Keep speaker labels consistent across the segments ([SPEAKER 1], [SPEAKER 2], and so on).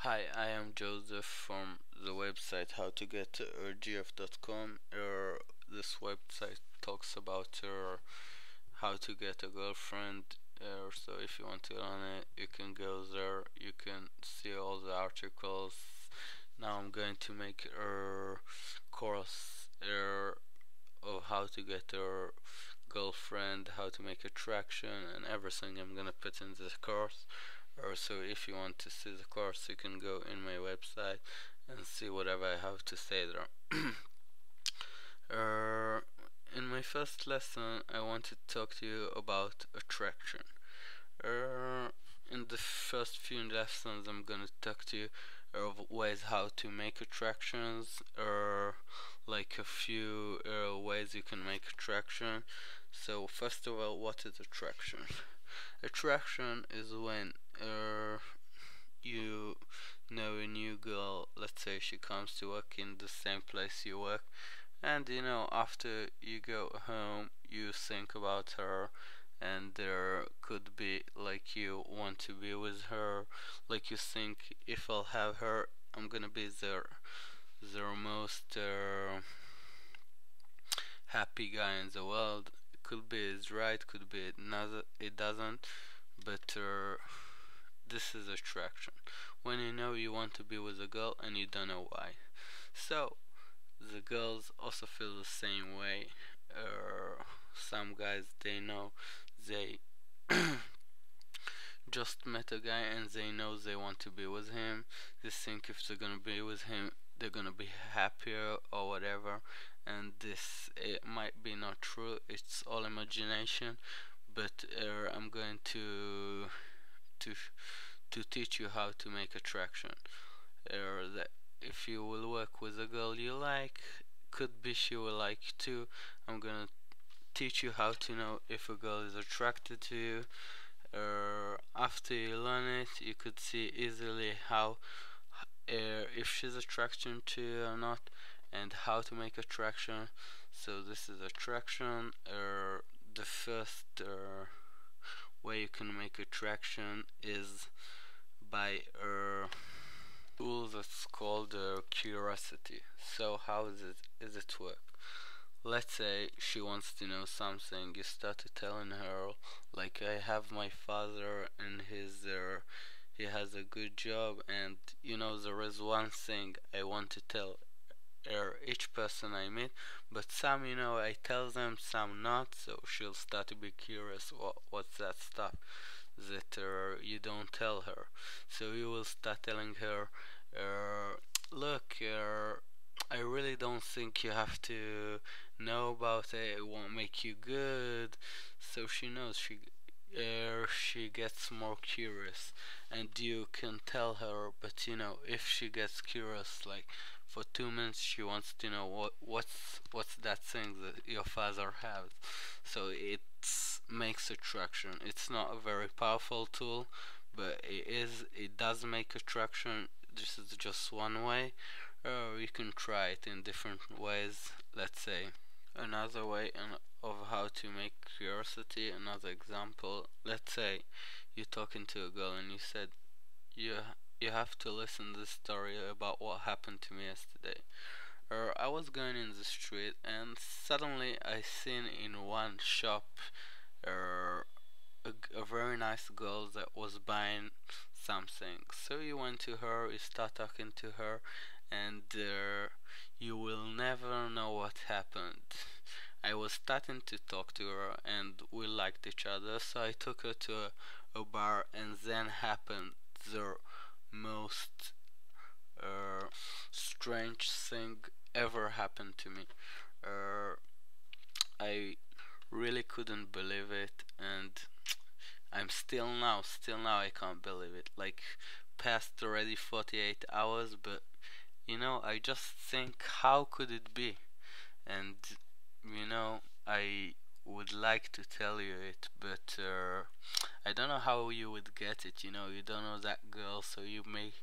[SPEAKER 1] Hi, I am Joseph from the website howtogeturgf.com. This website talks about how to get a girlfriend. So if you want to learn it, you can go there. You can see all the articles. Now I'm going to make a course of how to get a girlfriend, how to make attraction, and everything I'm gonna put in this course. So if you want to see the course, you can go in my website and see whatever I have to say there. uh, in my first lesson, I want to talk to you about attraction. Uh, in the first few lessons, I'm gonna talk to you of ways how to make attractions, or like a few ways you can make attraction. So first of all, what is attraction? Attraction is when you know a new girl. Let's say she comes to work in the same place you work, and after you go home, you think about her, and there could be like you want to be with her, like you think if I'll have her, I'm gonna be their most happy guy in the world. It could be it's right, could be it doesn't, but this is attraction. When you know you want to be with a girl and you don't know why. So the girls also feel the same way. Some guys, they know they just met a guy and they know they want to be with him. They think if they're gonna be with him, they're gonna be happier or whatever. And this, it might be not true. It's all imagination. But I'm going to to teach you how to make attraction. That if you will work with a girl you like, could be she will like you too. I'm gonna teach you how to know if a girl is attracted to you. After you learn it, you could see easily how if she's attracted to you or not, and how to make attraction. So this is attraction. The first way you can make attraction is by a tool that's called curiosity. So how is it work? Let's say she wants to know something. You started telling her, like, I have my father and he has a good job, and there is one thing I want to tell each person I meet, but some I tell them, some not. So she'll start to be curious. What's that stuff that you don't tell her? So you will start telling her, look, I really don't think you have to know about it. It won't make you good. So she knows, she gets more curious, and you can tell her. But if she gets curious, like for 2 minutes, she wants to know what's that thing that your father has. So it makes attraction. It's not a very powerful tool, but it does make attraction. This is just one way. You can try it in different ways. Let's say another way of how to make curiosity. Another example. Let's say you're talking to a girl and you said, you you have to listen to this story about what happened to me yesterday. I was going in the street and suddenly I seen in one shop uh, a very nice girl that was buying something. So you went to her, you start talking to her, and you will never know what happened. I was starting to talk to her and we liked each other, so I took her to a bar, and then happened the most uh, strange thing ever happened to me. Uh, I really couldn't believe it, and I'm still now I can't believe it. Like past already 48 hours, but I just think how could it be? And I would like to tell you it, but I don't know how you would get it. You don't know that girl, so you may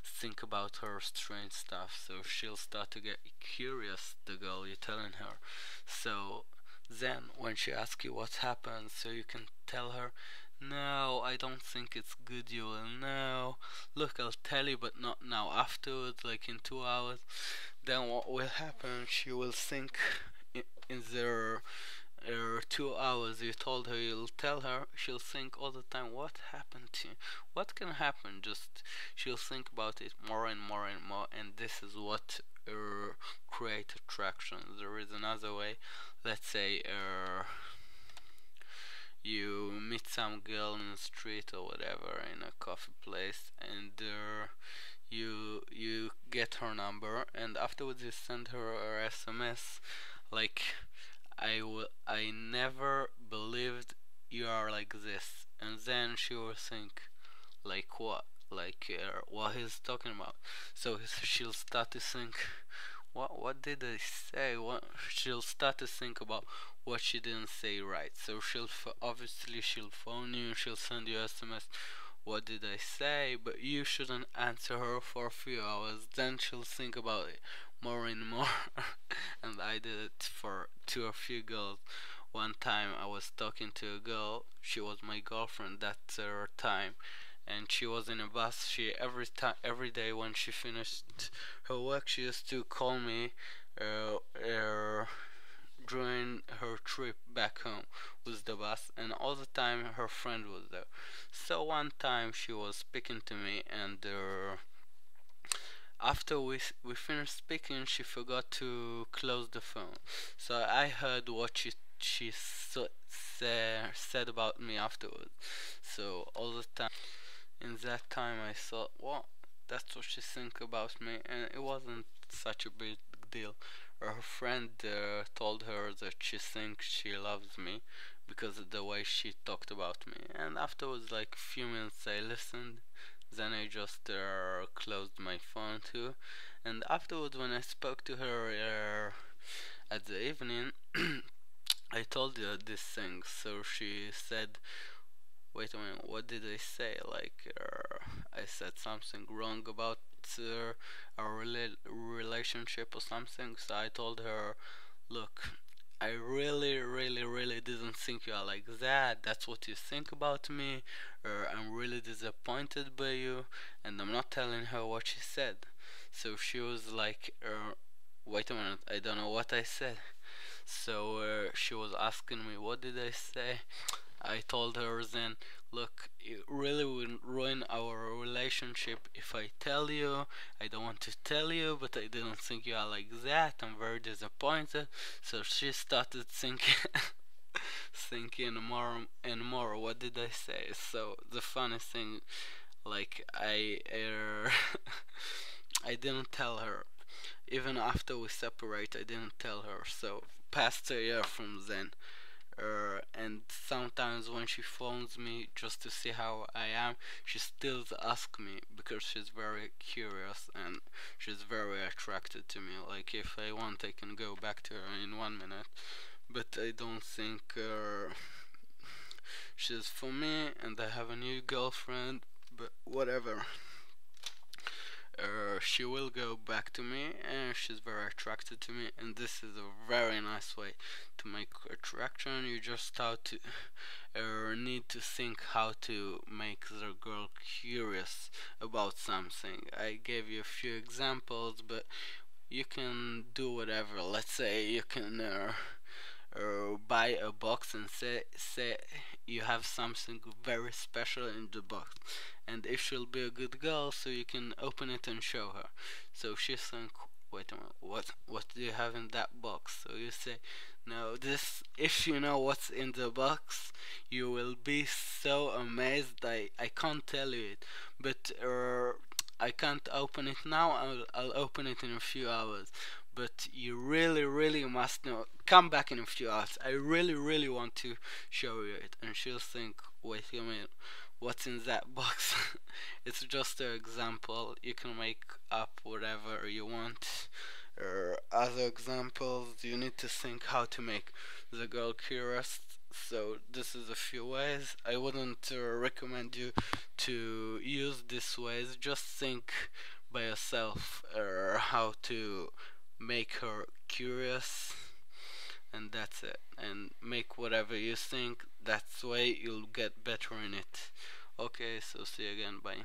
[SPEAKER 1] think about her strange stuff. So she'll start to get curious, the girl you're telling her. So then, when she asks you what happened, so you can tell her, No, I don't think it's good. You will know. Look, I'll tell you, but not now. Afterwards, like in 2 hours, then what will happen? She will think in the 2 hours you told her you'll tell her. She'll think all the time, what happened to you? What can happen? Just she'll think about it more and more and more, and this is what create attraction. There is another way. Let's say you meet some girl in the street or whatever in a coffee place, and you get her number, and afterwards you send her a SMS like, I never believed you are like this, and then she will think like what, like what he's talking about. So she'll start to think, what did I say? What, she'll start to think about what she didn't say right. So obviously she'll phone you, she'll send you SMS. What did I say? But you shouldn't answer her for a few hours. Then she'll think about it more and more. And I did it for two or few girls. One time I was talking to a girl. She was my girlfriend that time, and she was in a bus. She every day when she finished her work, she used to call me uh, uh, during her trip back home with the bus, and all the time her friend was there. So one time she was speaking to me, and after we finished speaking, she forgot to close the phone. So I heard what said about me afterwards. So all the time, in that time, I thought, well, that's what she think about me, and it wasn't such a big deal. Her friend told her that she thinks she loves me because of the way she talked about me. And afterwards, like a few minutes, I listened. Then I just closed my phone too. And afterwards, when I spoke to her at the evening, I told her this thing. So she said, wait a minute, what did I say? Like, I said something wrong about our relationship or something. So I told her, look, I really, really, really didn't think you are like that. That's what you think about me. I'm really disappointed by you, and I'm not telling her what she said. So she was like, wait a minute, I don't know what I said. So she was asking me, what did I say? I told her then, look, it really will ruin our relationship if I tell you. I don't want to tell you, but I didn't think you are like that. I'm very disappointed. So she started thinking, thinking more and more. What did I say? So the funny thing, like I didn't tell her. Even after we separate, I didn't tell her. So past a year from then, and sometimes when she phones me just to see how I am, she still asks me because she's very curious and she's very attracted to me. Like if I want, I can go back to her in 1 minute, but I don't think she's for me, and I have a new girlfriend. But whatever. She will go back to me, and she's very attracted to me, and this is a very nice way to make attraction. You just have to need to think how to make the girl curious about something. I gave you a few examples, but you can do whatever. Let's say you can buy a box and say you have something very special in the box, and if she'll be a good girl, so you can open it and show her. So she think, wait a minute, what do you have in that box? So you say, no, this, if you know what's in the box, you will be so amazed. I can't tell you it, but I can't open it now. I'll open it in a few hours, but you really, really must know. Come back in a few hours. I really, really want to show you it. And she'll think, wait a minute, what's in that box? It's just an example. You can make up whatever you want. Or other examples, you need to think how to make the girl curious. So this is a few ways. I wouldn't recommend you to use these ways. Just think by yourself how to make her curious, and that's it. And make whatever you think That's way you'll get better in it. Okay, so see you again, bye.